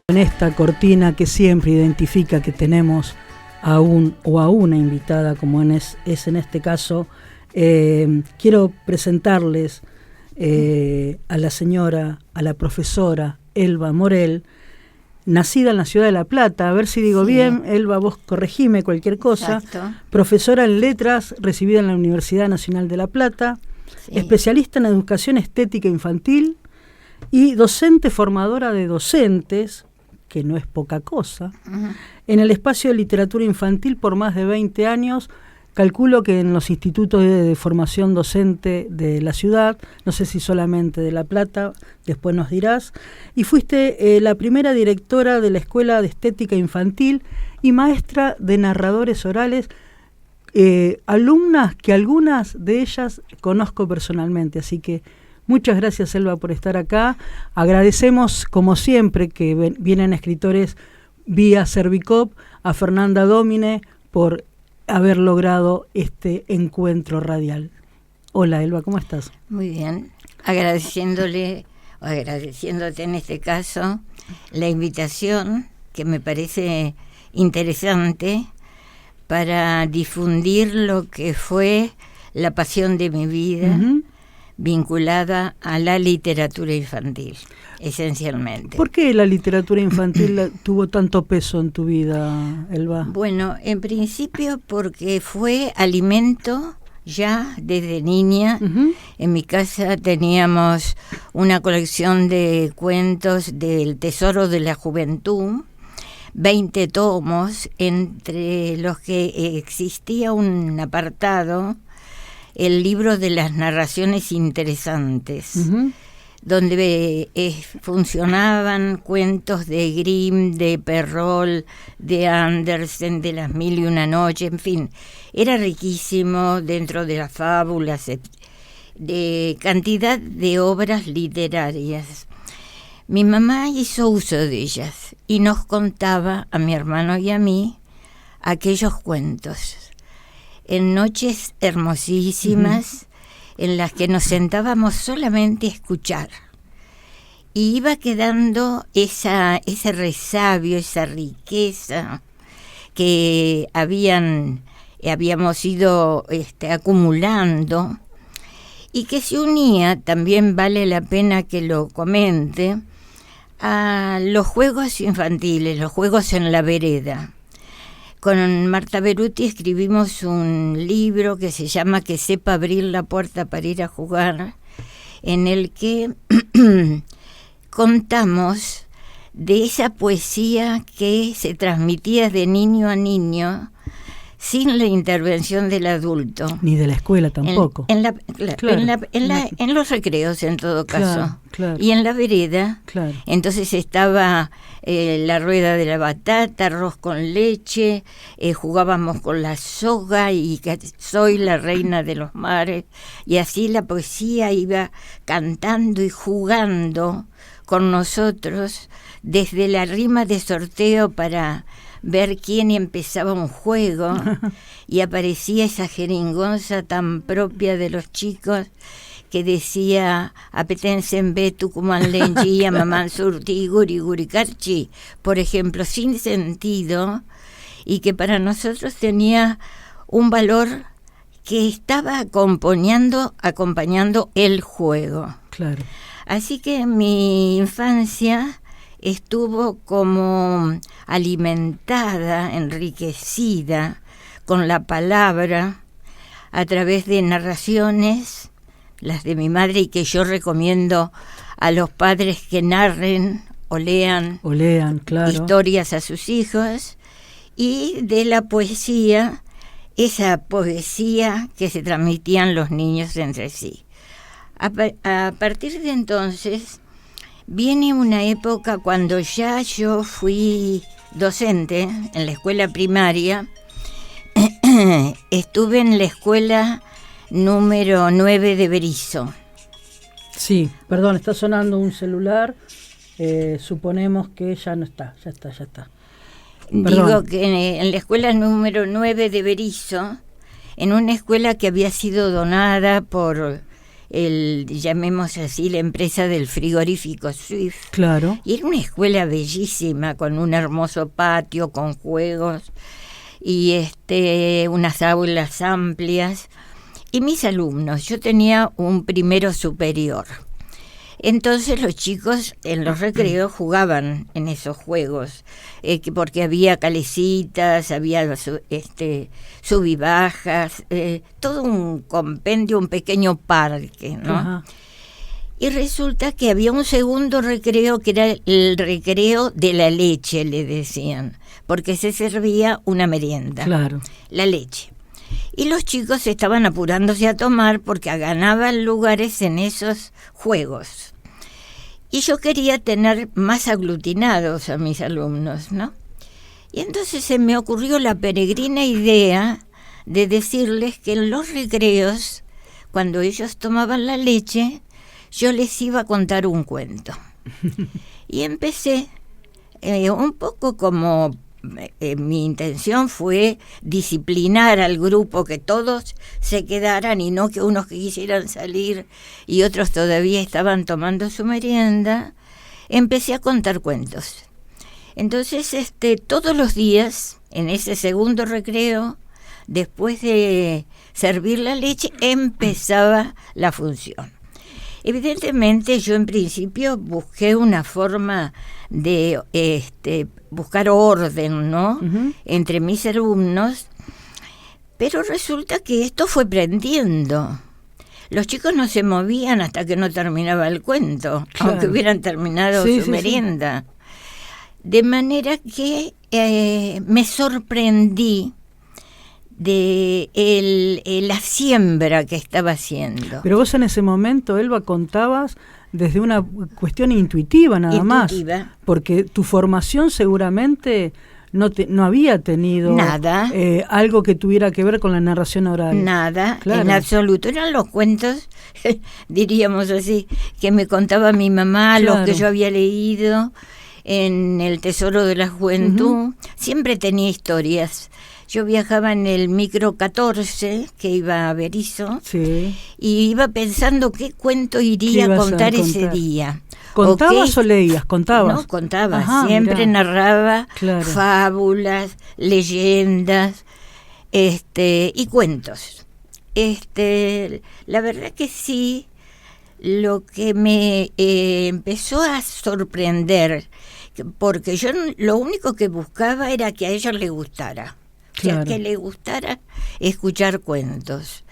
En esta cortina que siempre identifica que tenemos a un o a una invitada, como es en este caso, quiero presentarles a la señora, a la profesora Elba Morel, nacida en la ciudad de La Plata, a ver si digo bien, Elba, vos corregime cualquier cosa. Exacto. Profesora en letras, recibida en la Universidad Nacional de La Plata, especialista en educación estética infantil y docente formadora de docentes, que no es poca cosa, en el espacio de literatura infantil por más de 20 años, calculo que en los institutos de formación docente de la ciudad, no sé si solamente de La Plata, después nos dirás, y fuiste la primera directora de la Escuela de Estética Infantil y maestra de narradores orales, alumnas que algunas de ellas conozco personalmente, así que muchas gracias, Elba, por estar acá. Agradecemos, como siempre, que vienen escritores vía Servicop, a Fernanda Domine por haber logrado este encuentro radial. Hola, Elba, ¿cómo estás? Muy bien. Agradeciéndote en este caso la invitación, que me parece interesante, para difundir lo que fue la pasión de mi vida, vinculada a la literatura infantil, esencialmente. ¿Por qué la literatura infantil tuvo tanto peso en tu vida, Elba? Bueno, en principio porque fue alimento ya desde niña. En mi casa teníamos una colección de cuentos del Tesoro de la Juventud, 20 tomos, entre los que existía un apartado, el libro de las narraciones interesantes, donde funcionaban cuentos de Grimm, de Perrault, de Andersen, de Las Mil y una Noche, en fin, era riquísimo dentro de las fábulas, de cantidad de obras literarias. Mi mamá hizo uso de ellas y nos contaba a mi hermano y a mí aquellos cuentos en noches hermosísimas en las que nos sentábamos solamente a escuchar. Y iba quedando ese resabio, esa riqueza que habíamos ido acumulando y que se unía, también vale la pena que lo comente, a los juegos infantiles, los juegos en la vereda. Con Marta Beruti escribimos un libro que se llama Que sepa abrir la puerta para ir a jugar, en el que contamos de esa poesía que se transmitía de niño a niño sin la intervención del adulto. Ni de la escuela tampoco. En los recreos, en todo caso. Claro. Y en la vereda, entonces estaba la rueda de la batata, arroz con leche, jugábamos con la soga y que soy la reina de los mares, y así la poesía iba cantando y jugando con nosotros desde la rima de sorteo para ver quién empezaba un juego, y aparecía esa jeringonza tan propia de los chicos que decía Apetensen be Tucumán Lenji, Mamán Surti, Guri Guricarchi, por ejemplo, sin sentido, y que para nosotros tenía un valor que estaba acompañando el juego. Claro. Así que mi infancia estuvo como alimentada, enriquecida con la palabra a través de narraciones, las de mi madre, y que yo recomiendo a los padres que narren o lean claro, historias a sus hijos, y de la poesía, esa poesía que se transmitían los niños entre sí. A partir de entonces viene una época cuando ya yo fui docente en la escuela primaria. Estuve en la escuela número 9 de Berisso. Sí, perdón, está sonando un celular. Suponemos que ya no está, ya está. Perdón. Digo que en la escuela número 9 de Berisso, en una escuela que había sido donada por llamemos así, la empresa del frigorífico Swift. Claro. Y era una escuela bellísima, con un hermoso patio, con juegos, y unas aulas amplias. Y mis alumnos, yo tenía un primero superior. Entonces los chicos en los recreos jugaban en esos juegos, porque había calecitas, había sub y bajas, todo un compendio, un pequeño parque, ¿no? Ajá. Y resulta que había un segundo recreo que era el recreo de la leche, le decían, porque se servía una merienda, claro, la leche. Y los chicos estaban apurándose a tomar porque ganaban lugares en esos juegos. Y yo quería tener más aglutinados a mis alumnos, ¿no? Y entonces se me ocurrió la peregrina idea de decirles que en los recreos, cuando ellos tomaban la leche, yo les iba a contar un cuento. Y empecé un poco como... mi intención fue disciplinar al grupo, que todos se quedaran y no que unos que quisieran salir y otros todavía estaban tomando su merienda. Empecé a contar cuentos. Entonces, todos los días, en ese segundo recreo, después de servir la leche, empezaba la función. Evidentemente, yo en principio busqué una forma de buscar orden, ¿no? Uh-huh. Entre mis alumnos, pero resulta que esto fue prendiendo. Los chicos no se movían hasta que no terminaba el cuento, claro, aunque hubieran terminado su merienda. Sí. De manera que me sorprendí de la siembra que estaba haciendo. Pero vos en ese momento, Elba, contabas desde una cuestión intuitiva nada más, porque tu formación seguramente no había tenido nada, algo que tuviera que ver con la narración oral. Nada, claro, en absoluto. Eran los cuentos, diríamos así, que me contaba mi mamá, claro, los que yo había leído en El Tesoro de la Juventud. Uh-huh. Siempre tenía historias. Yo viajaba en el micro 14, que iba a Berisso, sí, y iba pensando qué cuento iría a contar ese día. ¿Contabas o leías? ¿Contabas? No, contaba. Ajá, siempre narraba, claro, fábulas, leyendas, y cuentos. La verdad que sí, lo que me empezó a sorprender, porque yo lo único que buscaba era que a ellos les gustara. Claro. O sea, que le gustara escuchar cuentos.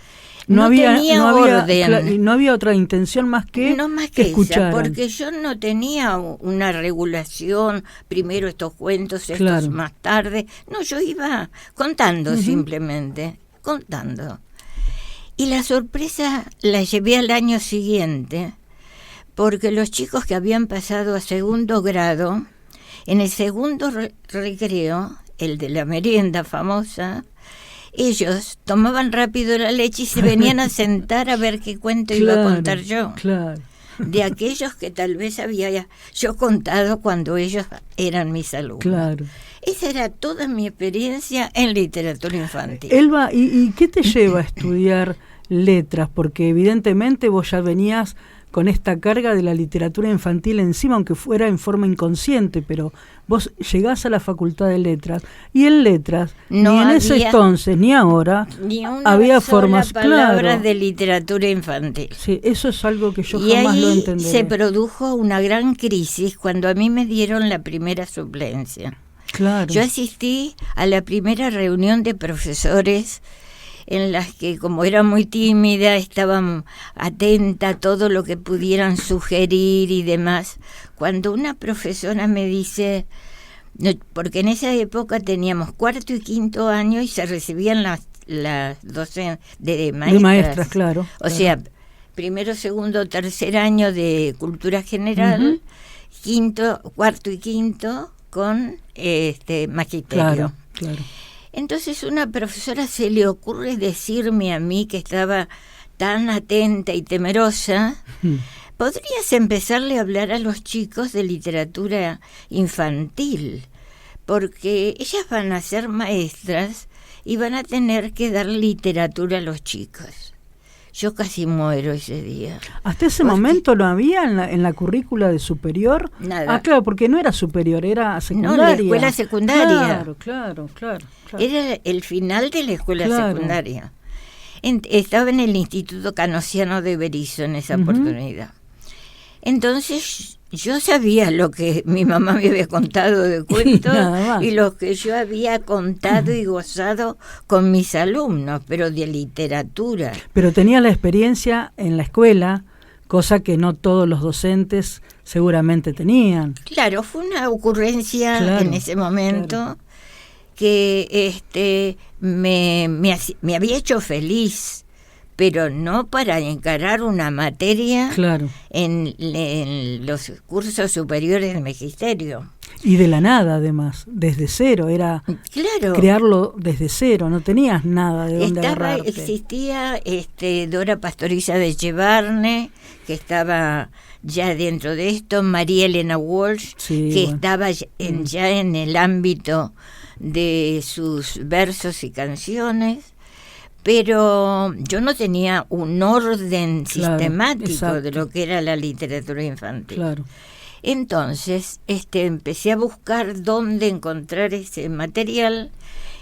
No tenía orden. No había otra intención más que escucharan. Esa, porque yo no tenía una regulación, primero estos cuentos, estos claro, más tarde. No, yo iba contando, uh-huh, simplemente, contando. Y la sorpresa la llevé al año siguiente, porque los chicos que habían pasado a segundo grado, en el segundo recreo, el de la merienda famosa, ellos tomaban rápido la leche y se venían a sentar a ver qué cuento claro, iba a contar yo. Claro. De aquellos que tal vez había yo contado cuando ellos eran mis alumnos. Claro. Esa era toda mi experiencia en literatura infantil. Elba, ¿y qué te lleva a estudiar letras? Porque evidentemente vos ya venías con esta carga de la literatura infantil encima, aunque fuera en forma inconsciente, pero vos llegás a la Facultad de Letras, y en Letras, no ni en ese entonces, ni ahora, ni una había sola formas palabras claro, de literatura infantil. Sí, eso es algo que yo jamás lo entenderé. Se produjo una gran crisis cuando a mí me dieron la primera suplencia. Claro. Yo asistí a la primera reunión de profesores en las que, como era muy tímida, estaba atenta a todo lo que pudieran sugerir y demás. Cuando una profesora me dice, porque en esa época teníamos cuarto y quinto año y se recibían las docentes de maestras. De maestras, claro. O sea, primero, segundo, tercer año de cultura general, uh-huh, cuarto y quinto con magisterio. Claro, claro. Entonces una profesora se le ocurre decirme a mí, que estaba tan atenta y temerosa, ¿podrías empezarle a hablar a los chicos de literatura infantil? Porque ellas van a ser maestras y van a tener que dar literatura a los chicos. yo casi muero ese día. ¿Hasta ese momento no había en la currícula de superior? Nada. Claro, porque no era superior, era secundaria. No, la escuela secundaria. Claro. Era el final de la escuela secundaria. Estaba en el Instituto Canosiano de Berisso en esa oportunidad. Entonces yo sabía lo que mi mamá me había contado de cuentos y lo que yo había contado y gozado con mis alumnos, pero de literatura. Pero tenía la experiencia en la escuela, cosa que no todos los docentes seguramente tenían. Claro, fue una ocurrencia en ese momento que me había hecho feliz, pero no para encarar una materia en los cursos superiores de magisterio. Y de la nada, además, desde cero, era crearlo desde cero, no tenías nada de dónde agarrarte. Existía Dora Pastoriza de Chevarne, que estaba ya dentro de esto, María Elena Walsh, que estaba ya en el ámbito de sus versos y canciones. Pero yo no tenía un orden sistemático de lo que era la literatura infantil. Claro. Entonces empecé a buscar dónde encontrar ese material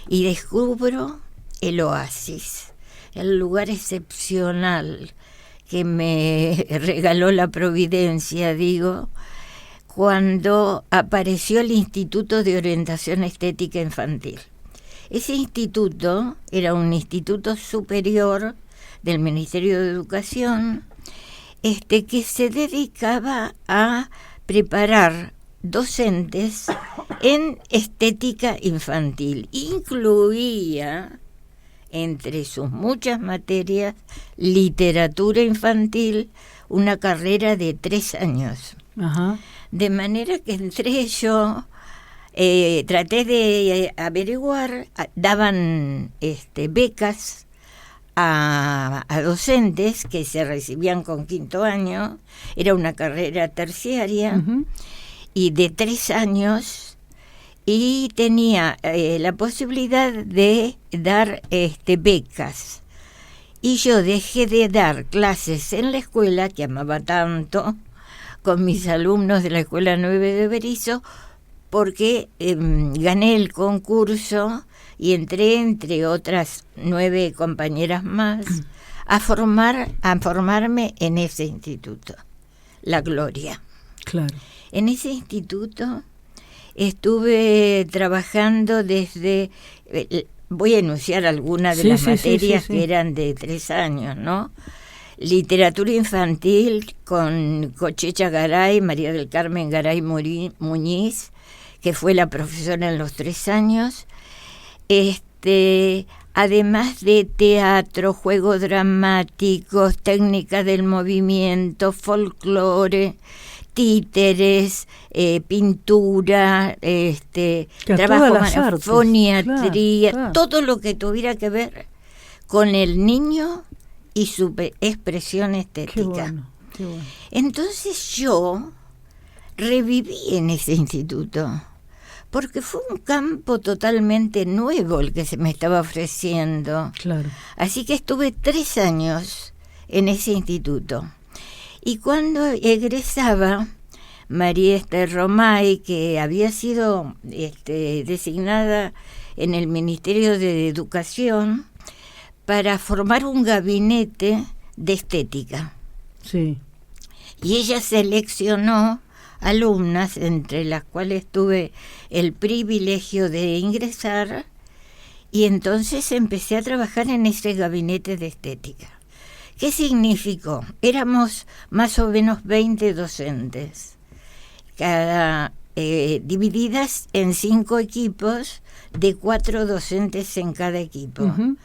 y descubro el Oasis, el lugar excepcional que me regaló la providencia, cuando apareció el Instituto de Orientación Estética Infantil. Ese instituto era un instituto superior del Ministerio de Educación, que se dedicaba a preparar docentes en estética infantil. Incluía, entre sus muchas materias, literatura infantil, una carrera de 3 años. Ajá. De manera que entré yo... traté de averiguar, daban becas a docentes que se recibían con 5º año, era una carrera terciaria y de 3 años, y tenía la posibilidad de dar becas. Y yo dejé de dar clases en la escuela, que amaba tanto, con mis alumnos de la Escuela 9 de Berisso, porque gané el concurso y entré, entre otras 9 compañeras más, a formarme en ese instituto, La Gloria. Claro. En ese instituto estuve trabajando desde... voy a enunciar algunas de las materias que eran de 3 años, ¿no? Literatura infantil con Cochecha Garay, María del Carmen Garay Muñiz, que fue la profesora en los 3 años, además de teatro, juegos dramáticos, técnicas del movimiento, folclore, títeres, pintura, trabajo, foniatría, todo lo que tuviera que ver con el niño y su expresión estética. Qué bueno. Entonces yo reviví en ese instituto, porque fue un campo totalmente nuevo el que se me estaba ofreciendo. Claro. Así que estuve 3 años en ese instituto. Y cuando egresaba, María Esther Romay, que había sido designada en el Ministerio de Educación para formar un gabinete de estética. Sí. Y ella seleccionó alumnas, entre las cuales tuve el privilegio de ingresar, y entonces empecé a trabajar en ese gabinete de estética. ¿Qué significó? Éramos más o menos 20 docentes, divididas en 5 equipos, de 4 docentes en cada equipo. Uh-huh.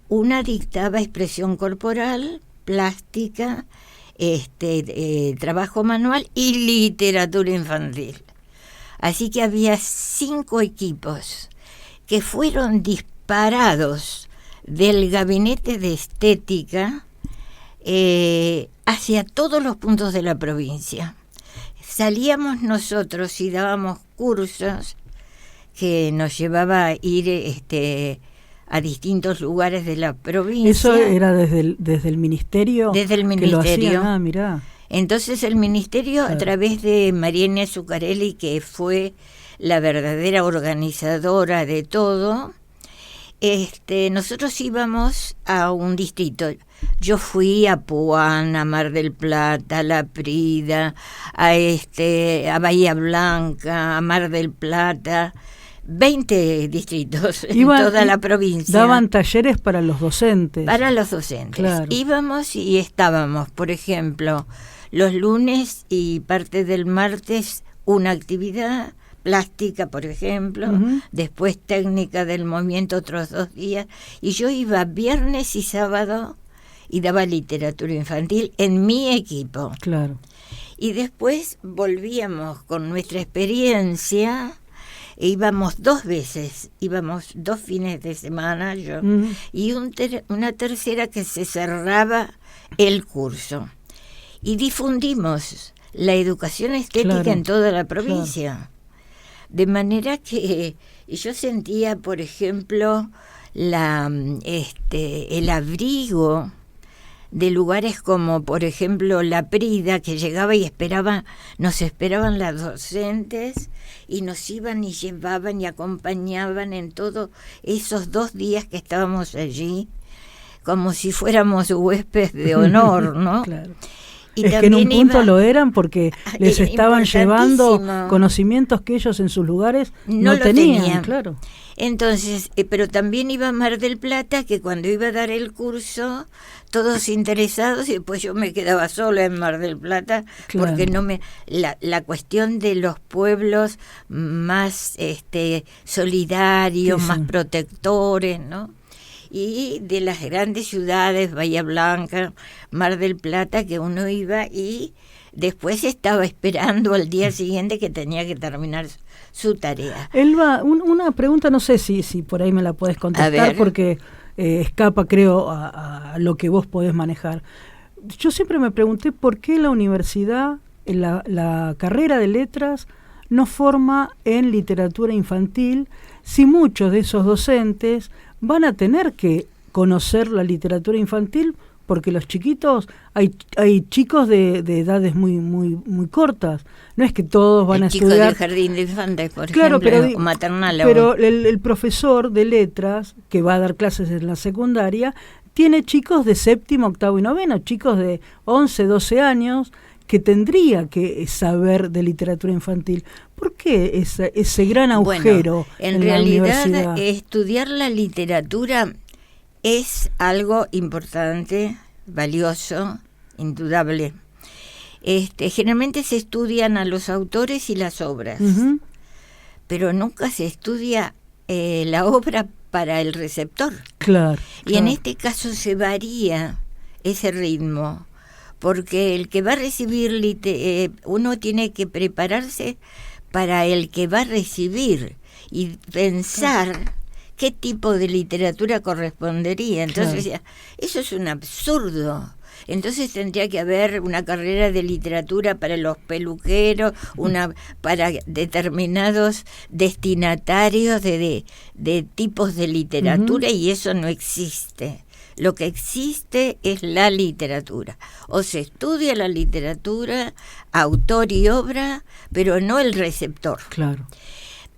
Una dictaba expresión corporal, plástica, trabajo manual y literatura infantil. Así que había 5 equipos que fueron disparados del gabinete de estética hacia todos los puntos de la provincia. Salíamos nosotros y dábamos cursos que nos llevaba a ir a distintos lugares de la provincia. ¿Eso era desde el ministerio? Desde el que ministerio. Lo hacían? Ah, mirá. Entonces el ministerio, a través de Mariana Zuccarelli, que fue la verdadera organizadora de todo, nosotros íbamos a un distrito. Yo fui a Puan, a Mar del Plata, a La Prida, a Bahía Blanca, a Mar del Plata, 20 distritos en toda la provincia. Daban talleres para los docentes. Para los docentes. Claro. Íbamos y estábamos, por ejemplo, los lunes y parte del martes, una actividad plástica, por ejemplo, después técnica del movimiento otros 2 días, y yo iba viernes y sábado y daba literatura infantil en mi equipo. Claro. Y después volvíamos con nuestra experiencia, e íbamos 2 veces, íbamos 2 fines de semana yo, y una tercera que se cerraba el curso. Y difundimos la educación estética en toda la provincia. Claro. De manera que yo sentía, por ejemplo, el abrigo de lugares como, por ejemplo, La Prida, que llegaba y nos esperaban las docentes y nos iban y llevaban y acompañaban en todos esos 2 días que estábamos allí, como si fuéramos huéspedes de honor, ¿no? Claro. Y es que en un punto lo eran porque les estaban llevando conocimientos que ellos en sus lugares no tenían. Claro. Entonces, pero también iba a Mar del Plata, que cuando iba a dar el curso, todos interesados, y después yo me quedaba sola en Mar del Plata, claro. Porque la cuestión de los pueblos más solidarios, sí, más protectores, ¿no? Y de las grandes ciudades, Bahía Blanca, Mar del Plata, que uno iba y después estaba esperando al día siguiente que tenía que terminar su tarea. Elba, una pregunta, no sé si por ahí me la podés contestar, porque escapa, creo, a lo que vos podés manejar. Yo siempre me pregunté por qué la universidad, la carrera de letras, no forma en literatura infantil, si muchos de esos docentes van a tener que conocer la literatura infantil, porque los chiquitos, hay chicos de edades muy muy muy cortas, no es que todos van a estudiar. Chicos de jardín de infantes, por claro, ejemplo, o maternal. Pero el profesor de letras, que va a dar clases en la secundaria, tiene chicos de 7º, 8º y 9º, chicos de 11, 12 años, que tendría que saber de literatura infantil. ¿Por qué ese gran agujero en realidad, la universidad? Estudiar la literatura es algo importante, valioso, indudable. Generalmente se estudian a los autores y las obras, pero nunca se estudia la obra para el receptor. Claro. Y en este caso se varía ese ritmo, porque el que va a recibir, uno tiene que prepararse para el que va a recibir y pensar qué tipo de literatura correspondería. Entonces, eso es un absurdo. Entonces tendría que haber una carrera de literatura para los peluqueros, una para determinados destinatarios de tipos de literatura, y eso no existe. Lo que existe es la literatura. O se estudia la literatura, autor y obra, pero no el receptor. Claro.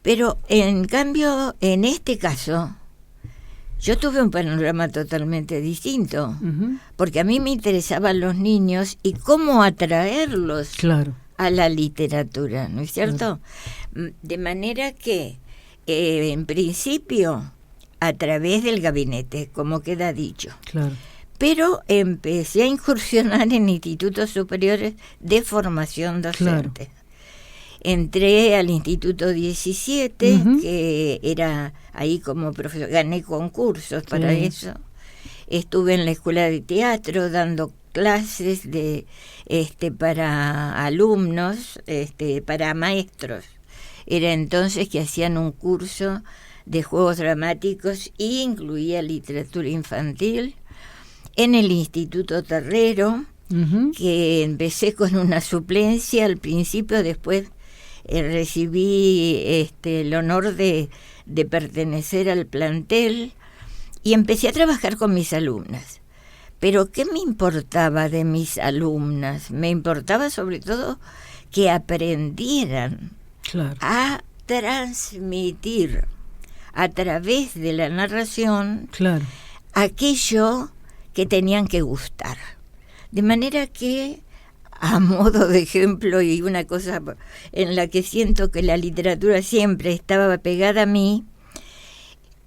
Pero en cambio, en este caso, yo tuve un panorama totalmente distinto, porque a mí me interesaban los niños y cómo atraerlos a la literatura, ¿no es cierto? Claro. De manera que, en principio, a través del gabinete, como queda dicho. Claro. Pero empecé a incursionar en institutos superiores de formación docente. Claro. Entré al Instituto 17, que era ahí como profesor, gané concursos para eso. Estuve en la escuela de teatro dando clases para alumnos, para maestros. Era entonces que hacían un curso de juegos dramáticos y incluía literatura infantil. En el Instituto Terrero, que empecé con una suplencia al principio, después recibí el honor de pertenecer al plantel. Y empecé a trabajar con mis alumnas. Pero ¿qué me importaba de mis alumnas? Me importaba sobre todo que aprendieran a transmitir a través de la narración aquello que tenían que gustar. De manera que, a modo de ejemplo, y una cosa en la que siento que la literatura siempre estaba pegada a mí,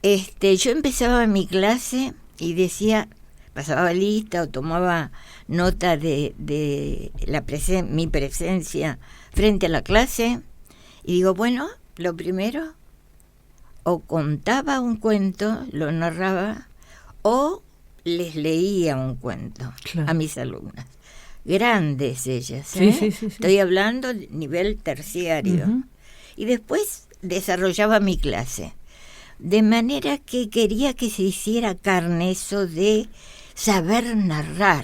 yo empezaba mi clase y decía, pasaba lista o tomaba nota de mi presencia frente a la clase, y digo, bueno, lo primero, o contaba un cuento, lo narraba, o les leía un cuento a mis alumnas. Grandes ellas, ¿eh? Sí. Estoy hablando de nivel terciario. Y después desarrollaba mi clase. De manera que quería que se hiciera carne eso de saber narrar,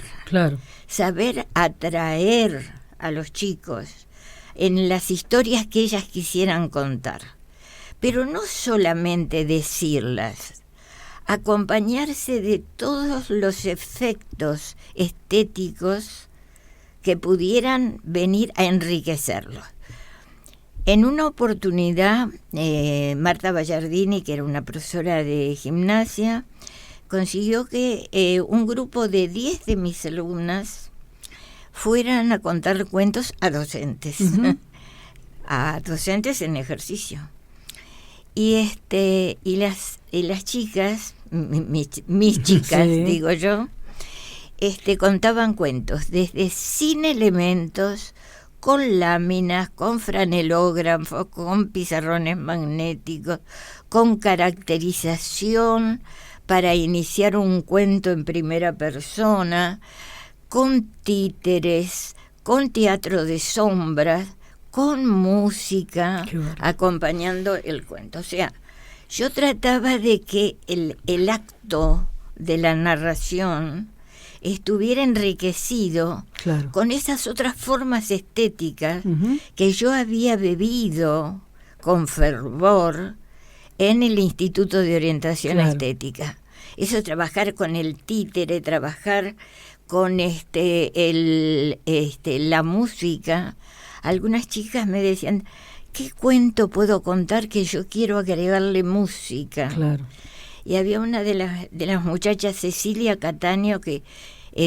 saber atraer a los chicos en las historias que ellas quisieran contar. Pero no solamente decirlas, acompañarse de todos los efectos estéticos que pudieran venir a enriquecerlos. En una oportunidad, Marta Ballardini, que era una profesora de gimnasia, consiguió que un grupo de 10 de mis alumnas fueran a contar cuentos a docentes, a docentes en ejercicio. Y las chicas, mis chicas, digo yo, contaban cuentos desde sin elementos, con láminas, con franelógrafos, con pizarrones magnéticos, con caracterización para iniciar un cuento en primera persona, con títeres, con teatro de sombras, con música acompañando el cuento. O sea, yo trataba de que el acto de la narración estuviera enriquecido con esas otras formas estéticas que yo había bebido con fervor en el Instituto de Orientación Estética. Eso, trabajar con el títere, trabajar con la música. Algunas chicas me decían, ¿qué cuento puedo contar que yo quiero agregarle música? Y había una de las muchachas, Cecilia Cataño, que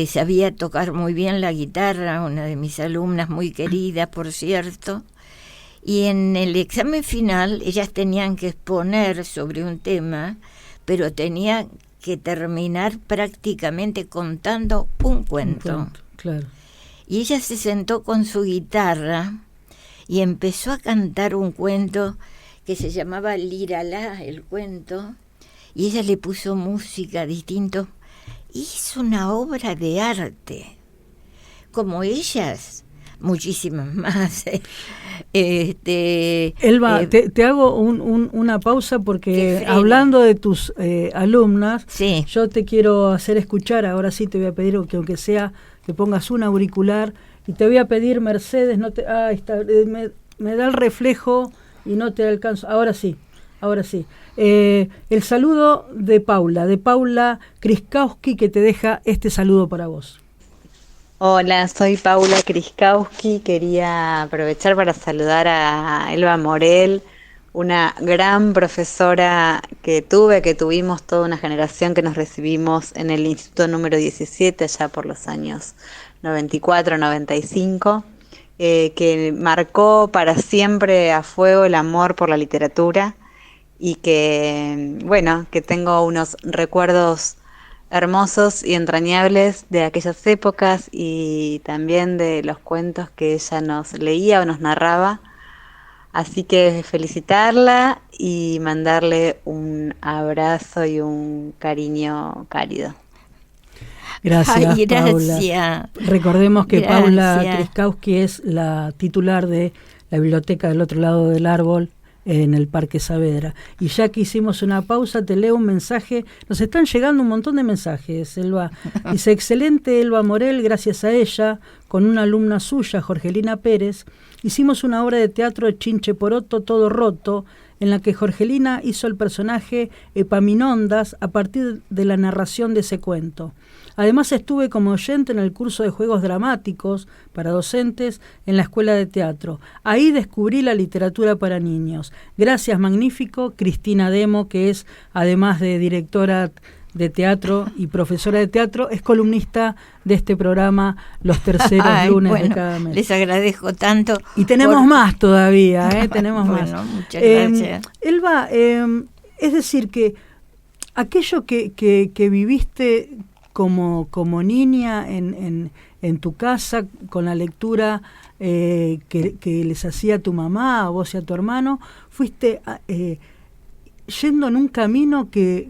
sabía tocar muy bien la guitarra, una de mis alumnas muy querida, por cierto, y en el examen final ellas tenían que exponer sobre un tema, pero tenían que terminar prácticamente contando un cuento. Y ella se sentó con su guitarra y empezó a cantar un cuento que se llamaba Lírala, el cuento, y ella le puso música distinto. Hizo una obra de arte, como ellas, muchísimas más. Elba, te hago una pausa porque hablando de tus alumnas, yo te quiero hacer escuchar, ahora sí te voy a pedir que aunque sea que pongas un auricular, y te voy a pedir, Mercedes, ahí está, me da el reflejo y no te alcanzo, ahora sí. El saludo de Paula Kriskowski, que te deja este saludo para vos. Hola, soy Paula Kriskowski. Quería aprovechar para saludar a Elba Morel, una gran profesora que tuvimos toda una generación que nos recibimos en el Instituto número 17, allá por los años 94, 95, que marcó para siempre a fuego el amor por la literatura. Y que tengo unos recuerdos hermosos y entrañables de aquellas épocas y también de los cuentos que ella nos leía o nos narraba. Así que felicitarla y mandarle un abrazo y un cariño cálido. Gracias, Paula. Recordemos que Paula Kriskowski es la titular de la biblioteca del otro lado del árbol, en el Parque Saavedra. Y ya que hicimos una pausa, te leo un mensaje. Nos están llegando un montón de mensajes, Elba. Dice, excelente Elba Morel, gracias a ella, con una alumna suya, Jorgelina Pérez, hicimos una obra de teatro de Chinche Poroto, Todo Roto, en la que Jorgelina hizo el personaje Epaminondas a partir de la narración de ese cuento. Además estuve como oyente en el curso de juegos dramáticos para docentes en la Escuela de Teatro. Ahí descubrí la literatura para niños. Gracias, magnífico, Cristina Demo, que es, además de directora de teatro y profesora de teatro, es columnista de este programa los terceros lunes de cada mes. Les agradezco tanto. Y tenemos más todavía, tenemos más. Muchas gracias. Elba, es decir, que aquello que viviste como niña en tu casa, con la lectura que les hacía tu mamá, a vos y a tu hermano, fuiste yendo en un camino que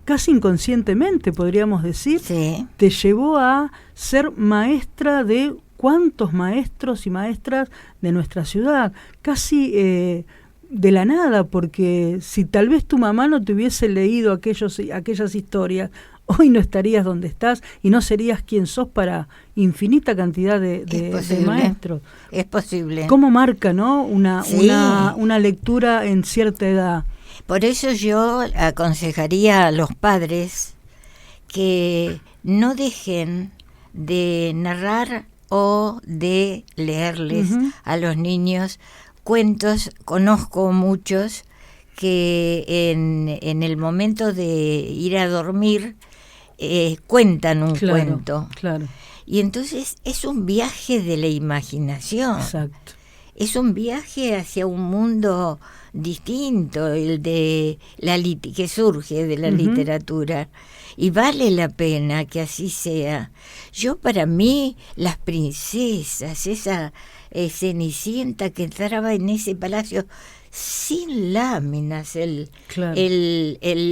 casi inconscientemente, podríamos decir, sí, te llevó a ser maestra de cuántos maestros y maestras de nuestra ciudad, casi de la nada, porque si tal vez tu mamá no te hubiese leído aquellas historias, hoy no estarías donde estás y no serías quien sos para infinita cantidad de maestros. Es posible. ¿Cómo marca, no? Sí. Una lectura en cierta edad. Por eso yo aconsejaría a los padres que no dejen de narrar o de leerles a los niños cuentos. Conozco muchos que en el momento de ir a dormir cuentan un cuento. Claro. Y entonces es un viaje de la imaginación. Exacto. Es un viaje hacia un mundo distinto, el de que surge de la literatura. Y vale la pena que así sea. Yo, para mí, las princesas, esa Cenicienta que entraba en ese palacio sin láminas, el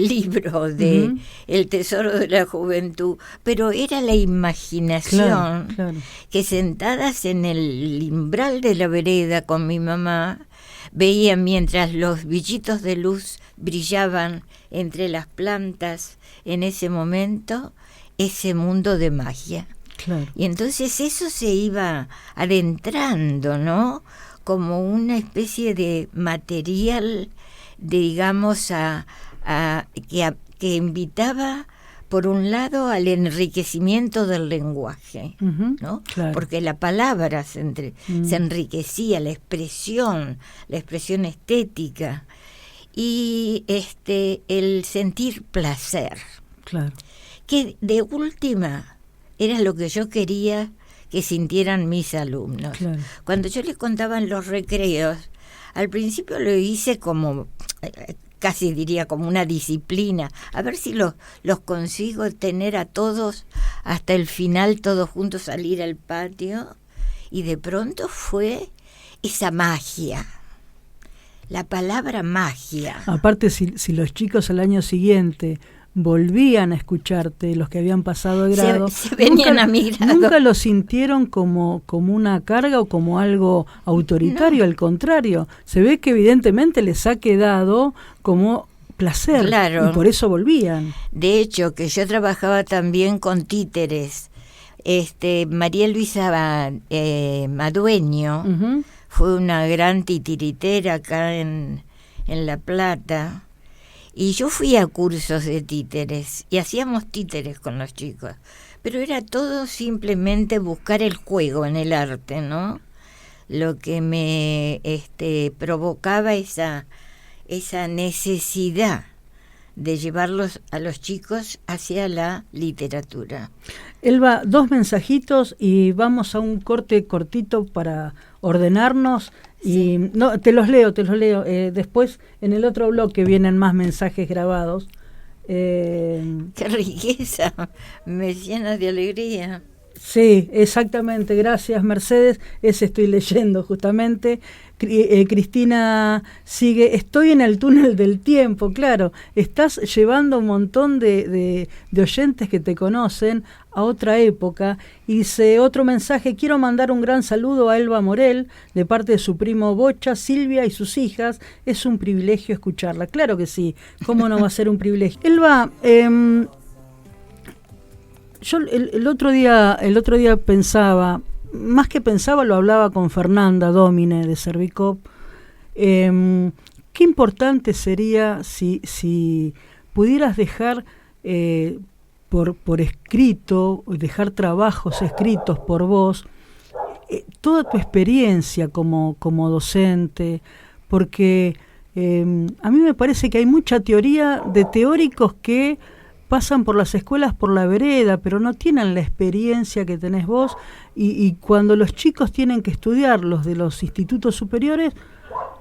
libro de El tesoro de la juventud, pero era la imaginación, que sentadas en el umbral de la vereda con mi mamá, veía mientras los brillitos de luz brillaban entre las plantas en ese momento, ese mundo de magia. Claro. Y entonces eso se iba adentrando, ¿no? Como una especie de material, digamos, que invitaba, por un lado, al enriquecimiento del lenguaje, ¿no? Claro. Porque la palabra se enriquecía, la expresión estética, y el sentir placer. Claro. Que de última era lo que yo quería que sintieran mis alumnos. Claro. Cuando yo les contaba en los recreos, al principio lo hice como, casi diría como una disciplina, a ver si los consigo tener a todos hasta el final, todos juntos salir al patio, y de pronto fue esa magia, la palabra magia. Aparte, si los chicos al año siguiente volvían a escucharte, los que habían pasado de grado, se venían a mi grado. Nunca lo sintieron como una carga o como algo autoritario, no. Al contrario, se ve que evidentemente les ha quedado como placer, claro. Y por eso volvían. De hecho, que yo trabajaba también con títeres. María Luisa Madueño fue una gran titiritera acá en La Plata. Y yo fui a cursos de títeres y hacíamos títeres con los chicos, pero era todo simplemente buscar el juego en el arte, ¿no? Lo que me provocaba esa necesidad de llevarlos a los chicos hacia la literatura. Elba, 2 mensajitos y vamos a un corte cortito para ordenarnos. Y no, te los leo. Después en el otro bloque vienen más mensajes grabados. ¡Qué riqueza! Me llena de alegría. Sí, exactamente. Gracias, Mercedes. Ese estoy leyendo justamente. Cristina sigue. Estoy en el túnel del tiempo. Claro, estás llevando un montón de oyentes que te conocen a otra época. Y dice otro mensaje: quiero mandar un gran saludo a Elba Morel de parte de su primo Bocha, Silvia y sus hijas. Es un privilegio escucharla. Claro que sí. ¿Cómo no va a ser un privilegio? Elba, yo el otro día pensaba, más que pensaba, lo hablaba con Fernanda Domine de Servicop, qué importante sería si pudieras dejar por escrito, dejar trabajos escritos por vos, toda tu experiencia como docente, porque a mí me parece que hay mucha teoría de teóricos que pasan por las escuelas por la vereda, pero no tienen la experiencia que tenés vos, y cuando los chicos tienen que estudiar, los de los institutos superiores,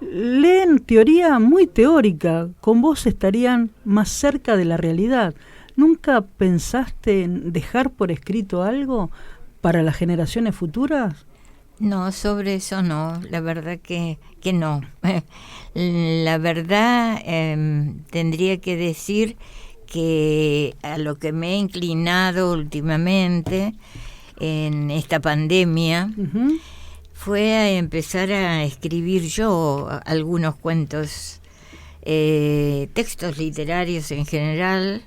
leen teoría muy teórica, con vos estarían más cerca de la realidad. ¿Nunca pensaste en dejar por escrito algo para las generaciones futuras? No, sobre eso no, la verdad que no. La verdad, tendría que decir que a lo que me he inclinado últimamente en esta pandemia fue a empezar a escribir yo algunos cuentos, textos literarios en general,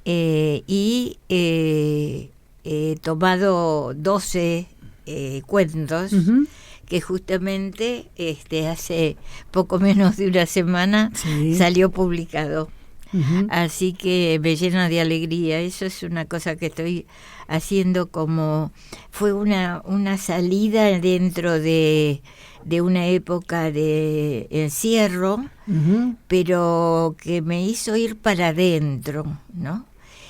y he tomado 12 cuentos que justamente hace poco menos de una semana salió publicado. Así que me llena de alegría. Eso es una cosa que estoy haciendo, como fue una salida dentro de una época de encierro, pero que me hizo ir para adentro, ¿no?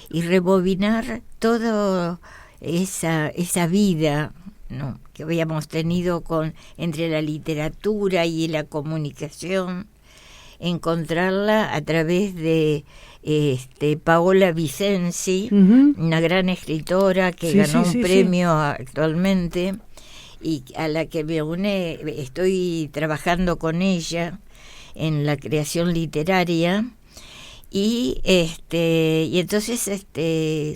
Y rebobinar toda esa vida, ¿no?, que habíamos tenido entre la literatura y la comunicación, encontrarla a través de Paola Vicenzi, una gran escritora que ganó un premio actualmente, y a la que me une, estoy trabajando con ella en la creación literaria, y entonces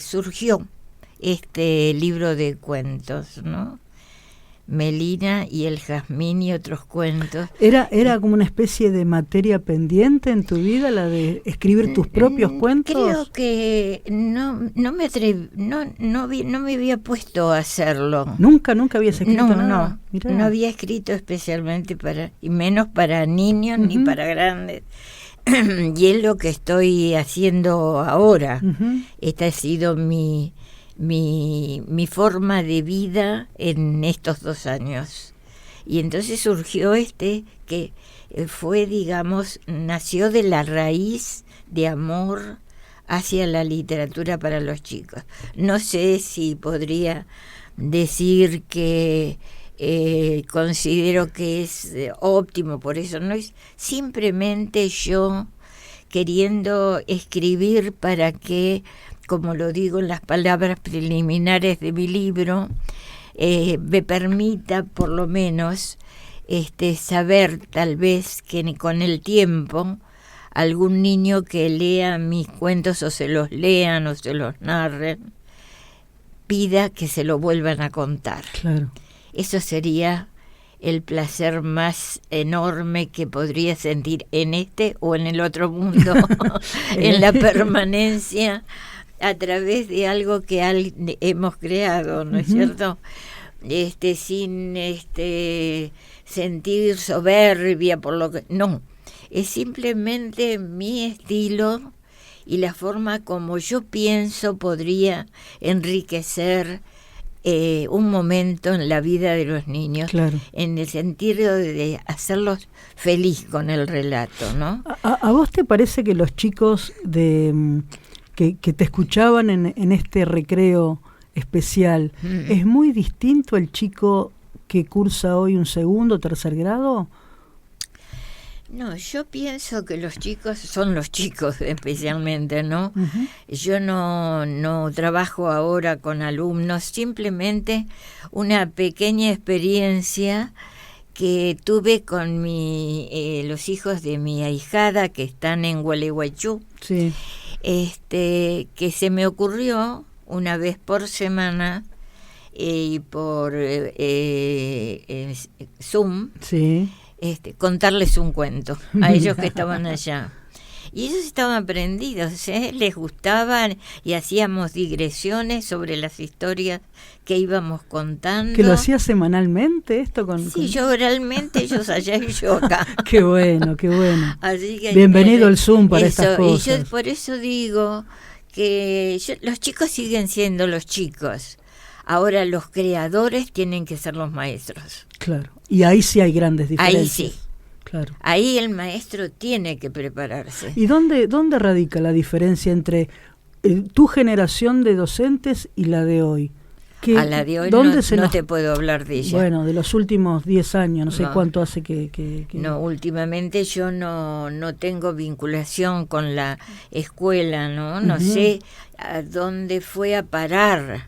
surgió este libro de cuentos, ¿no? Melina y el jazmín y otros cuentos. ¿Era como una especie de materia pendiente en tu vida, la de escribir tus propios cuentos? Creo que no me atreví, no me había puesto a hacerlo. ¿Nunca habías escrito nada? No había escrito especialmente y menos para niños ni para grandes. Y es lo que estoy haciendo ahora. Esta ha sido mi forma de vida en estos 2 años. Y entonces surgió que fue, digamos, nació de la raíz de amor hacia la literatura para los chicos. No sé si podría decir que considero que es óptimo, por eso no es simplemente yo queriendo escribir para que, como lo digo en las palabras preliminares de mi libro, me permita por lo menos saber, tal vez, que con el tiempo algún niño que lea mis cuentos, o se los lean o se los narren, pida que se lo vuelvan a contar. Claro. Eso sería el placer más enorme que podría sentir en este o en el otro mundo, en la permanencia a través de algo que hemos creado, ¿no es cierto? Sin sentir soberbia por lo que... No, es simplemente mi estilo y la forma como yo pienso podría enriquecer un momento en la vida de los niños, claro, en el sentido de hacerlos feliz con el relato, ¿no? ¿A vos te parece que los chicos que te escuchaban en este recreo especial, es muy distinto el chico que cursa hoy un 2º o 3er grado? No, yo pienso que los chicos son los chicos especialmente, ¿no? Yo no trabajo ahora con alumnos, simplemente una pequeña experiencia que tuve con los hijos de mi ahijada que están en Gualeguaychú, que se me ocurrió una vez por semana y por Zoom, contarles un cuento a ellos que estaban allá. Y ellos estaban prendidos, les gustaban, y hacíamos digresiones sobre las historias que íbamos contando. ¿Que lo hacía semanalmente esto? Sí, yo oralmente, ellos allá y yo acá. Qué bueno, qué bueno. Así que bienvenido el Zoom para estas cosas. Y yo por eso digo que los chicos siguen siendo los chicos. Ahora los creadores tienen que ser los maestros. Claro, y ahí sí hay grandes diferencias. Ahí sí. Claro. Ahí el maestro tiene que prepararse. ¿Y dónde radica la diferencia entre tu generación de docentes y la de hoy? A la de hoy no te puedo hablar de ella. Bueno, de los últimos 10 años, no sé cuánto hace que... No, últimamente yo no tengo vinculación con la escuela, ¿no? No sé a dónde fue a parar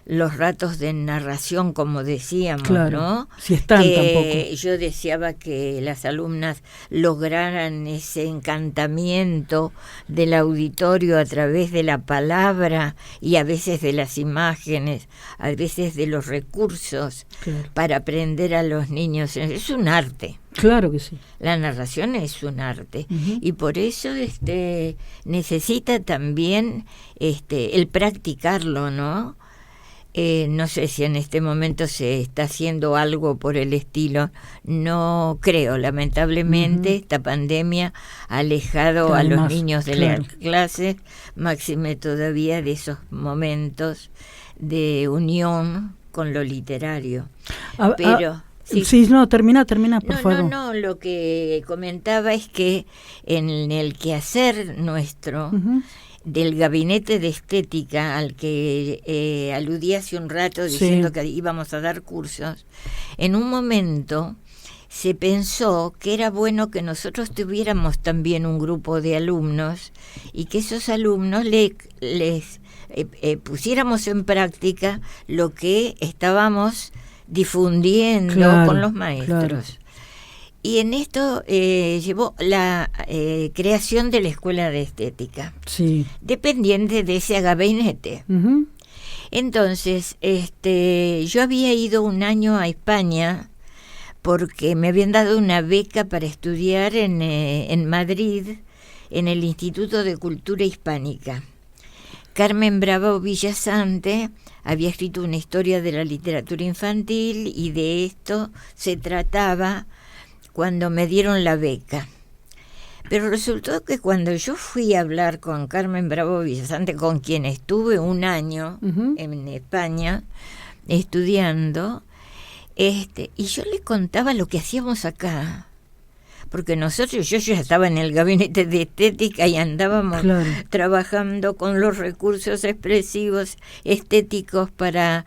los ratos de narración, como decíamos, claro, ¿no? Si están tampoco. Yo deseaba que las alumnas lograran ese encantamiento del auditorio a través de la palabra y a veces de las imágenes, a veces de los recursos, claro, para aprender a los niños. Es un arte. Claro que sí. La narración es un arte, y por eso necesita también el practicarlo, ¿no? No sé si en este momento se está haciendo algo por el estilo, no creo, lamentablemente esta pandemia ha alejado a los niños de las clases, máxime todavía de esos momentos de unión con lo literario. Pero sí, no, termina, por favor. No, lo que comentaba es que en el quehacer nuestro, del gabinete de estética al que aludí hace un rato diciendo que íbamos a dar cursos, en un momento se pensó que era bueno que nosotros tuviéramos también un grupo de alumnos y que esos alumnos les pusiéramos en práctica lo que estábamos difundiendo con los maestros. Claro. Y en esto llevó la creación de la Escuela de Estética, dependiente de ese gabinete. Entonces, yo había ido un año a España porque me habían dado una beca para estudiar en Madrid, en el Instituto de Cultura Hispánica. Carmen Bravo Villasante había escrito una historia de la literatura infantil y de esto se trataba cuando me dieron la beca. Pero resultó que cuando yo fui a hablar con Carmen Bravo Villasante, con quien estuve un año en España estudiando, y yo le contaba lo que hacíamos acá, porque yo ya estaba en el gabinete de estética y andábamos trabajando con los recursos expresivos estéticos para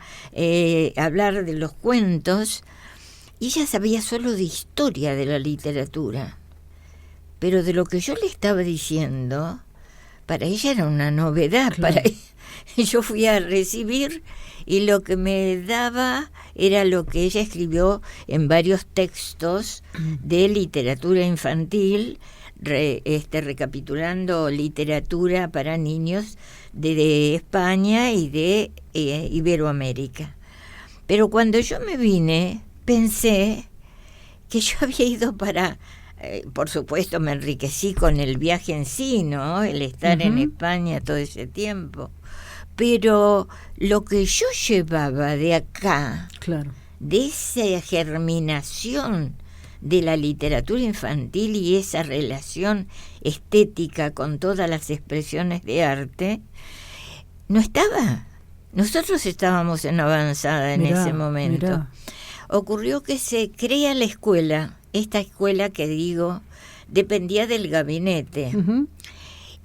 hablar de los cuentos. Y ella sabía solo de historia de la literatura, pero de lo que yo le estaba diciendo, para ella era una novedad. Claro. Yo fui a recibir y lo que me daba era lo que ella escribió en varios textos de literatura infantil, recapitulando literatura para niños de España y de Iberoamérica. Pero cuando yo me vine, pensé que yo había ido para, por supuesto me enriquecí con el viaje en sí, ¿no? El estar en España todo ese tiempo. Pero lo que yo llevaba de acá, de esa germinación de la literatura infantil y esa relación estética con todas las expresiones de arte, no estaba. Nosotros estábamos en avanzada en ese momento. Ocurrió que se crea la escuela, esta escuela que digo, dependía del gabinete.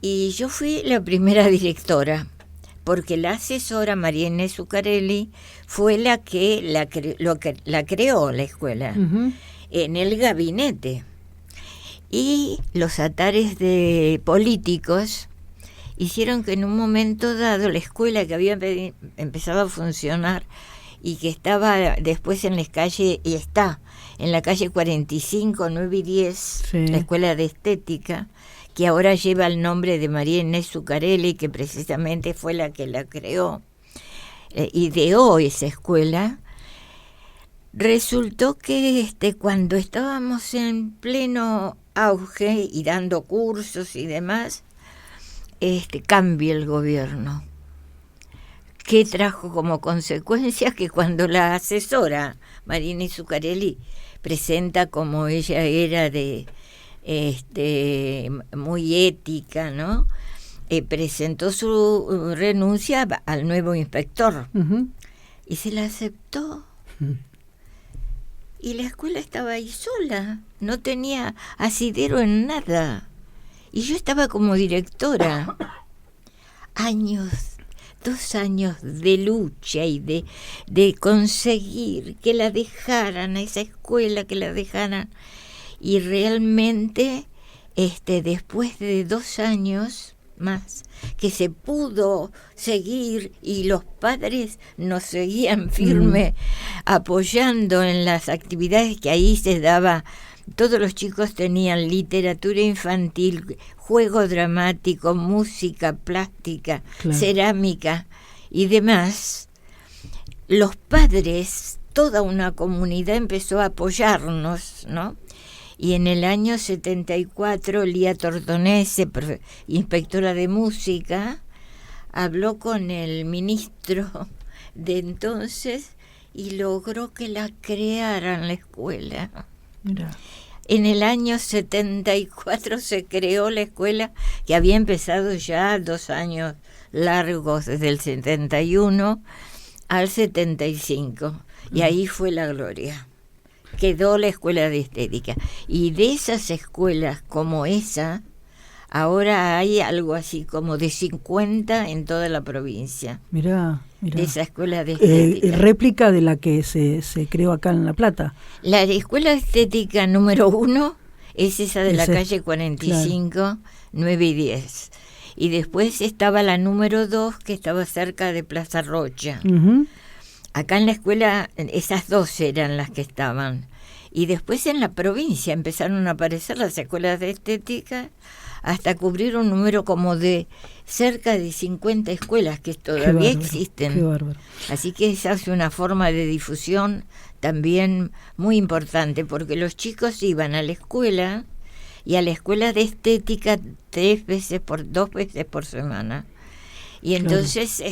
Y yo fui la primera directora, porque la asesora María Inés Zuccarelli fue la que la creó la escuela, en el gabinete. Y los atares de políticos hicieron que en un momento dado la escuela que había empezado a funcionar y que estaba después en la calle, y está en la calle 45, 9 y 10, la Escuela de Estética, que ahora lleva el nombre de María Inés Zuccarelli, que precisamente fue la que la creó, ideó esa escuela. Resultó que cuando estábamos en pleno auge y dando cursos y demás, cambia el gobierno. ¿Qué trajo como consecuencia? Que cuando la asesora Marini Zuccarelli presenta como ella era de muy ética, ¿no? Presentó su renuncia al nuevo inspector y se la aceptó. Y la escuela estaba ahí sola, no tenía asidero en nada. Y yo estaba como directora. 2 años de lucha y de conseguir que la dejaran a esa escuela, que la dejaran. Y realmente, después de 2 años más, que se pudo seguir y los padres nos seguían firme apoyando en las actividades que ahí se daba. Todos los chicos tenían literatura infantil, juego dramático, música, plástica, cerámica y demás. Los padres, toda una comunidad empezó a apoyarnos, ¿no? Y en el año 74, Lía Tortonese, inspectora de música, habló con el ministro de entonces y logró que la crearan la escuela. Mira. En el año 74 se creó la escuela, que había empezado ya 2 años largos, desde el 71 al 75. Y ahí fue la gloria. Quedó la escuela de estética. Y de esas escuelas como esa, ahora hay algo así como de 50 en toda la provincia. Mirá. De esa escuela de estética. Réplica de la que se creó acá en La Plata. La escuela de estética número 1 es esa de la calle 45, 9 y 10. Y después estaba la número 2, que estaba cerca de Plaza Rocha. Acá en la escuela, esas 2 eran las que estaban. Y después en la provincia empezaron a aparecer las escuelas de estética, hasta cubrir un número como de cerca de 50 escuelas que todavía existen. Qué bárbaro. Así que esa es una forma de difusión también muy importante, porque los chicos iban a la escuela y a la escuela de estética 2 veces por semana. Y entonces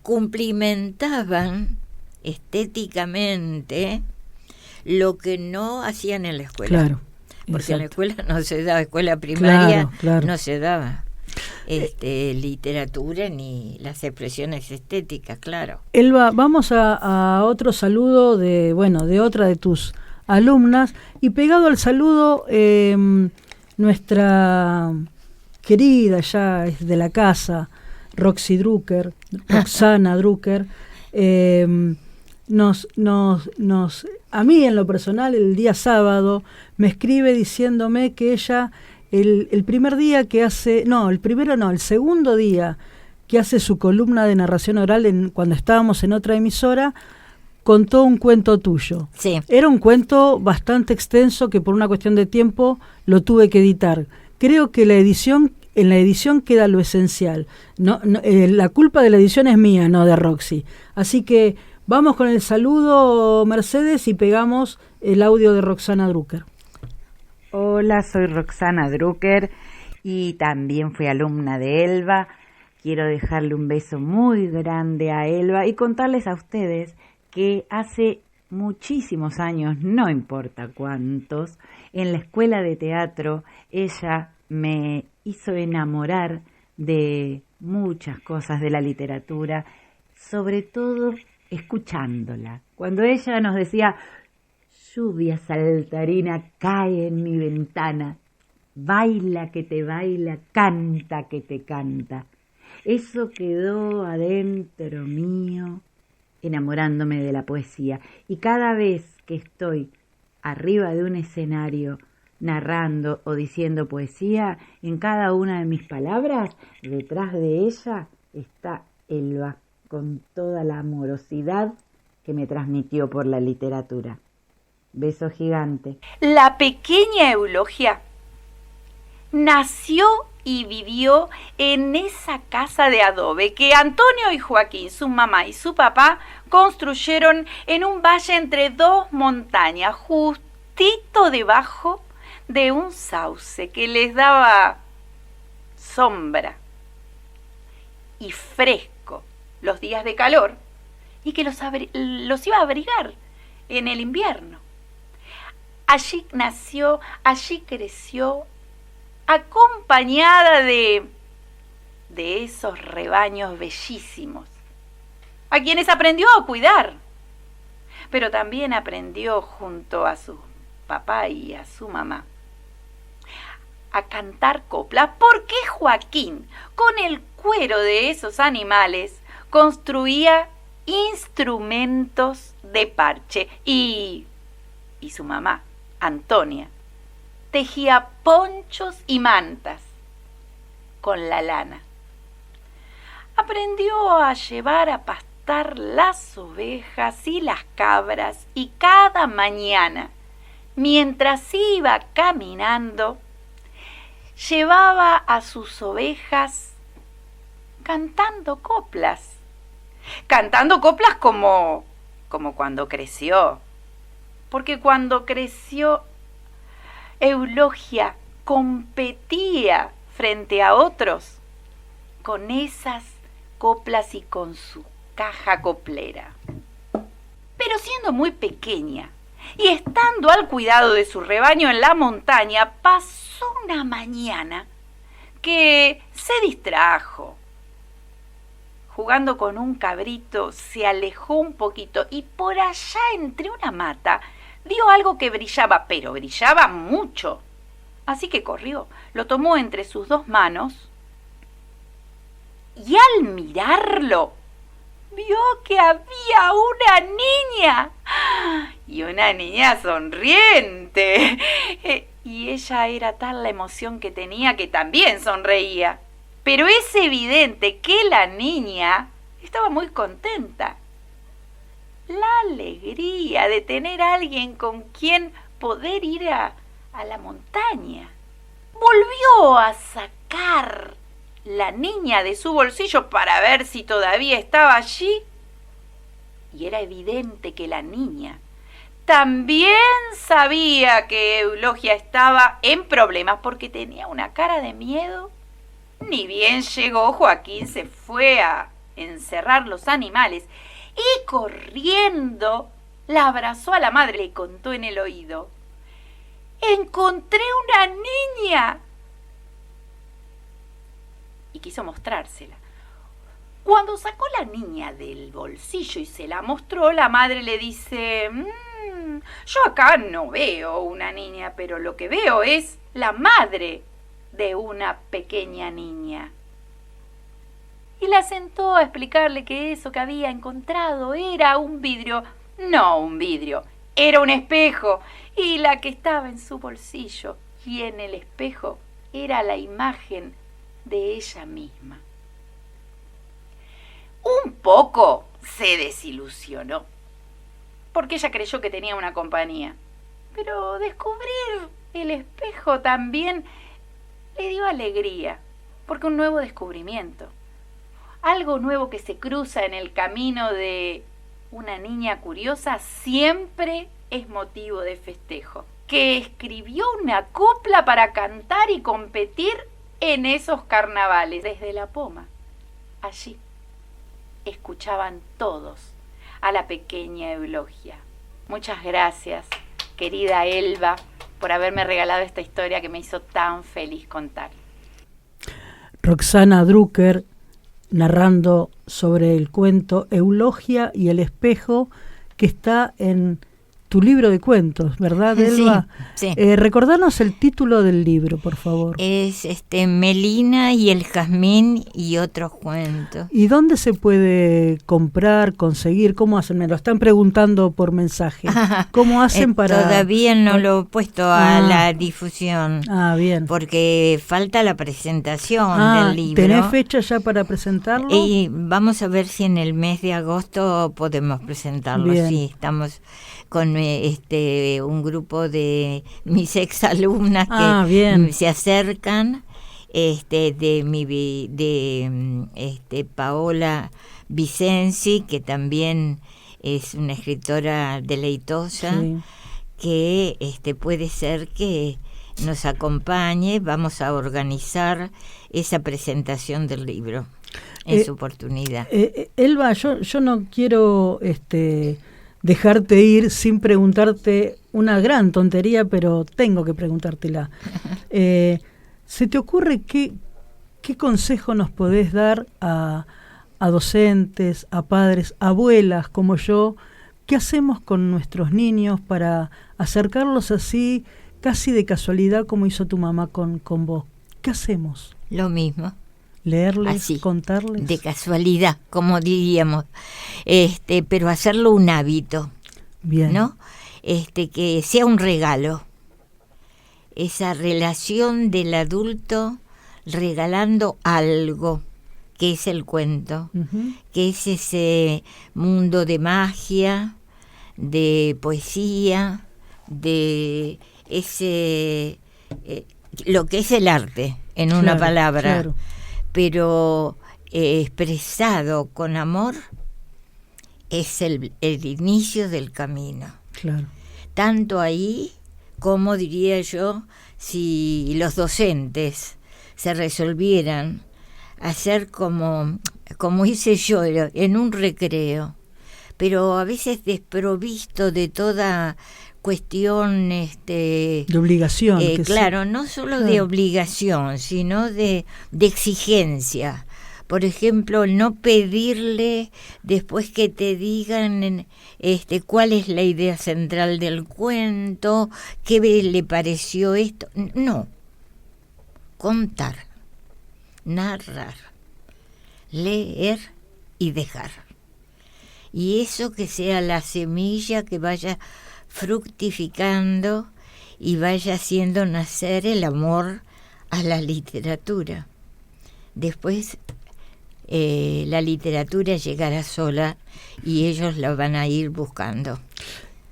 cumplimentaban estéticamente lo que no hacían en la escuela. Claro. Porque en la escuela no se daba, escuela primaria no se daba literatura ni las expresiones estéticas, claro. Elba, vamos a otro saludo de otra de tus alumnas, y pegado al saludo, nuestra querida, ya es de la casa, Roxana Drucker, a mí en lo personal, el día sábado, me escribe diciéndome que ella, el segundo día que hace su columna de narración oral cuando estábamos en otra emisora, contó un cuento tuyo. Sí. Era un cuento bastante extenso que por una cuestión de tiempo lo tuve que editar. Creo que en la edición queda lo esencial. La culpa de la edición es mía, no de Roxy. Así que vamos con el saludo, Mercedes, y pegamos el audio de Roxana Drucker. Hola, soy Roxana Drucker y también fui alumna de Elba. Quiero dejarle un beso muy grande a Elba y contarles a ustedes que hace muchísimos años, no importa cuántos, en la escuela de teatro ella me hizo enamorar de muchas cosas de la literatura, sobre todo escuchándola. Cuando ella nos decía: lluvia saltarina cae en mi ventana, baila que te baila, canta que te canta. Eso quedó adentro mío, enamorándome de la poesía. Y cada vez que estoy arriba de un escenario narrando o diciendo poesía, en cada una de mis palabras, detrás de ella está Elba, con toda la amorosidad que me transmitió por la literatura. Beso gigante. La pequeña Eulogia nació y vivió en esa casa de adobe que Antonio y Joaquín, su mamá y su papá, construyeron en un valle entre 2 montañas, justito debajo de un sauce que les daba sombra y fresco los días de calor y que los iba a abrigar en el invierno. Allí nació, allí creció, acompañada de esos rebaños bellísimos, a quienes aprendió a cuidar, pero también aprendió junto a su papá y a su mamá a cantar coplas, porque Joaquín, con el cuero de esos animales, construía instrumentos de parche y su mamá, Antonia, tejía ponchos y mantas con la lana. Aprendió a llevar a pastar las ovejas y las cabras y cada mañana, mientras iba caminando, llevaba a sus ovejas cantando coplas como cuando creció, porque cuando creció Eulogia competía frente a otros con esas coplas y con su caja coplera. Pero siendo muy pequeña y estando al cuidado de su rebaño en la montaña, pasó una mañana que se distrajo. Jugando con un cabrito, se alejó un poquito y por allá entre una mata vio algo que brillaba, pero brillaba mucho. Así que corrió, lo tomó entre sus dos manos y al mirarlo vio que había una niña, y una niña sonriente. Y ella era tal la emoción que tenía que también sonreía. Pero es evidente que la niña estaba muy contenta. La alegría de tener a alguien con quien poder ir a la montaña. Volvió a sacar la niña de su bolsillo para ver si todavía estaba allí. Y era evidente que la niña también sabía que Eulogia estaba en problemas porque tenía una cara de miedo. Ni bien llegó, Joaquín se fue a encerrar los animales y corriendo la abrazó a la madre y le contó en el oído: «¡Encontré una niña!». Y quiso mostrársela. Cuando sacó la niña del bolsillo y se la mostró, la madre le dice: «Yo acá no veo una niña, pero lo que veo es la madre de una pequeña niña». Y la sentó a explicarle que eso que había encontrado era un vidrio. No un vidrio, era un espejo. Y la que estaba en su bolsillo y en el espejo era la imagen de ella misma. Un poco se desilusionó, porque ella creyó que tenía una compañía. Pero descubrir el espejo también le dio alegría, porque un nuevo descubrimiento, algo nuevo que se cruza en el camino de una niña curiosa, siempre es motivo de festejo. Que escribió una copla para cantar y competir en esos carnavales. Desde la Poma, allí, escuchaban todos a la pequeña Eulogia. Muchas gracias, querida Elba, por haberme regalado esta historia que me hizo tan feliz contar. Roxana Drucker narrando sobre el cuento Eulogia y el espejo, que está en tu libro de cuentos, ¿verdad, Elba? Sí. Recordanos el título del libro, por favor. Es Melina y el jazmín y otros cuentos. ¿Y dónde se puede comprar, conseguir? ¿Cómo hacen? Me lo están preguntando por mensaje. ¿Cómo hacen para...? Todavía no lo he puesto a la difusión. Bien. Porque falta la presentación del libro. ¿Tenés fecha ya para presentarlo? Y vamos a ver si en el mes de agosto podemos presentarlo. Bien. Sí, estamos con un grupo de mis exalumnas que se acercan, de Paola Vicenzi, que también es una escritora deleitosa, sí, que puede ser que nos acompañe, vamos a organizar esa presentación del libro en su oportunidad. Elba, yo no quiero dejarte ir sin preguntarte una gran tontería, pero tengo que preguntártela. ¿Se te ocurre qué consejo nos podés dar a docentes, a padres, abuelas como yo? ¿Qué hacemos con nuestros niños para acercarlos así, casi de casualidad, como hizo tu mamá con vos? ¿Qué hacemos? Lo mismo. Leerles, así, contarles. De casualidad, como diríamos, pero hacerlo un hábito. Bien. ¿No? Que sea un regalo. Esa relación del adulto regalando algo, que es el cuento, que es ese mundo de magia, de poesía, de ese lo que es el arte, en una palabra. Claro. Pero expresado con amor es el inicio del camino. Claro. Tanto ahí como, diría yo, si los docentes se resolvieran a hacer como hice yo en un recreo, pero a veces desprovisto de toda cuestión de obligación, claro, no solo de obligación, sino de exigencia. Por ejemplo, no pedirle después que te digan cuál es la idea central del cuento, qué le pareció esto. No, contar, narrar, leer y dejar. Y eso que sea la semilla que vaya fructificando y vaya haciendo nacer el amor a la literatura. Después la literatura llegará sola y ellos la van a ir buscando.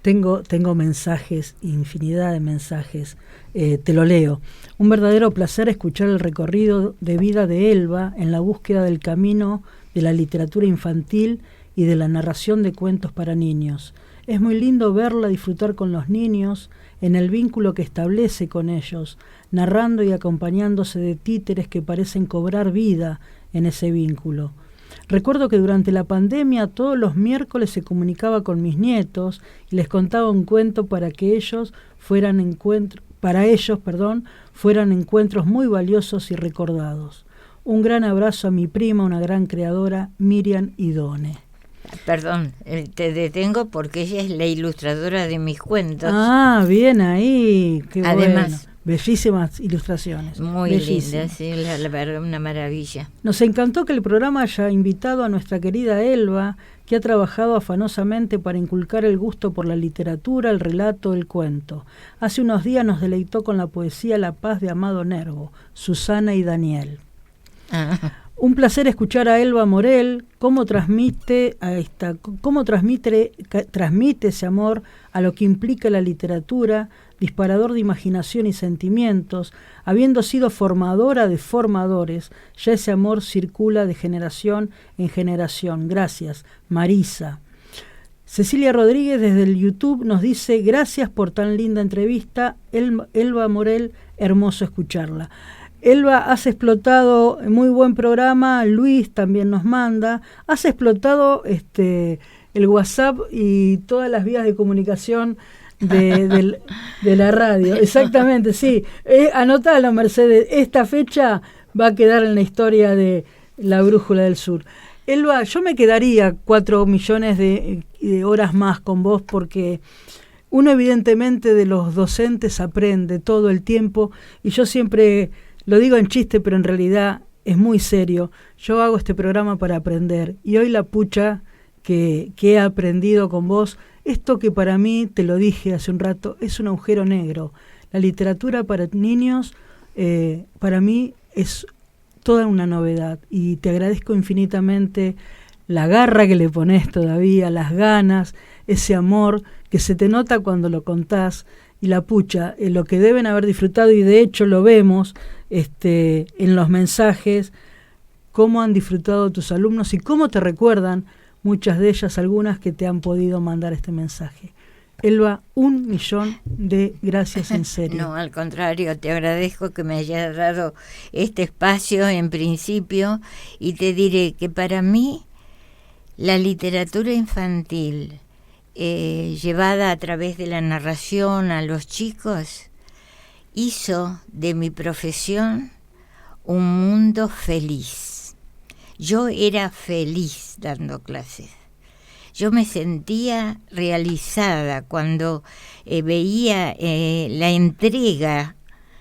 Tengo mensajes, infinidad de mensajes, te lo leo. Un verdadero placer escuchar el recorrido de vida de Elba en la búsqueda del camino de la literatura infantil y de la narración de cuentos para niños. Es muy lindo verla disfrutar con los niños en el vínculo que establece con ellos, narrando y acompañándose de títeres que parecen cobrar vida en ese vínculo. Recuerdo que durante la pandemia todos los miércoles se comunicaba con mis nietos y les contaba un cuento para que ellos fueran encuentros muy valiosos y recordados. Un gran abrazo a mi prima, una gran creadora, Miriam Idone. Perdón, te detengo porque ella es la ilustradora de mis cuentos. Ah, bien ahí, qué además, bueno. Bellísimas ilustraciones. Muy lindas, sí, la verdad, una maravilla. Nos encantó que el programa haya invitado a nuestra querida Elba, que ha trabajado afanosamente para inculcar el gusto por la literatura, el relato, el cuento. Hace unos días nos deleitó con la poesía La Paz de Amado Nervo, Susana y Daniel. Un placer escuchar a Elba Morel, cómo transmite ese amor a lo que implica la literatura, disparador de imaginación y sentimientos. Habiendo sido formadora de formadores, ya ese amor circula de generación en generación. Gracias, Marisa. Cecilia Rodríguez desde el YouTube nos dice: gracias por tan linda entrevista, Elba Morel, hermoso escucharla. Elba, has explotado muy buen programa. Luis también nos manda. Has explotado el WhatsApp y todas las vías de comunicación de la radio. Exactamente, sí. Anotalo, Mercedes. Esta fecha va a quedar en la historia de la Brújula del Sur. Elba, yo me quedaría 4 millones de horas más con vos, porque uno evidentemente de los docentes aprende todo el tiempo, y yo siempre lo digo en chiste, pero en realidad es muy serio. Yo hago este programa para aprender, y hoy la pucha que he aprendido con vos, esto que para mí, te lo dije hace un rato, es un agujero negro. La literatura para niños, para mí, es toda una novedad, y te agradezco infinitamente la garra que le pones todavía, las ganas, ese amor que se te nota cuando lo contás, y la pucha, lo que deben haber disfrutado, y de hecho lo vemos en los mensajes, cómo han disfrutado tus alumnos y cómo te recuerdan muchas de ellas, algunas que te han podido mandar este mensaje. Elba, 1.000.000 de gracias en serio. No, al contrario, te agradezco que me hayas dado este espacio en principio, y te diré que para mí la literatura infantil llevada a través de la narración a los chicos hizo de mi profesión un mundo feliz. Yo era feliz dando clases. Yo me sentía realizada cuando veía la entrega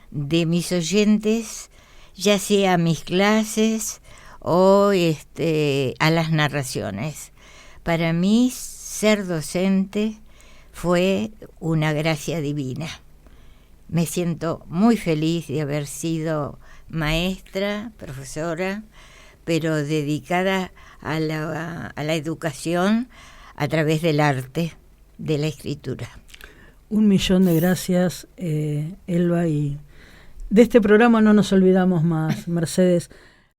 de mis oyentes, ya sea a mis clases o a las narraciones. Para mí, ser docente fue una gracia divina. Me siento muy feliz de haber sido maestra, profesora, pero dedicada a la educación a través del arte, de la escritura. 1.000.000 de gracias, Elba, y de este programa no nos olvidamos más, Mercedes.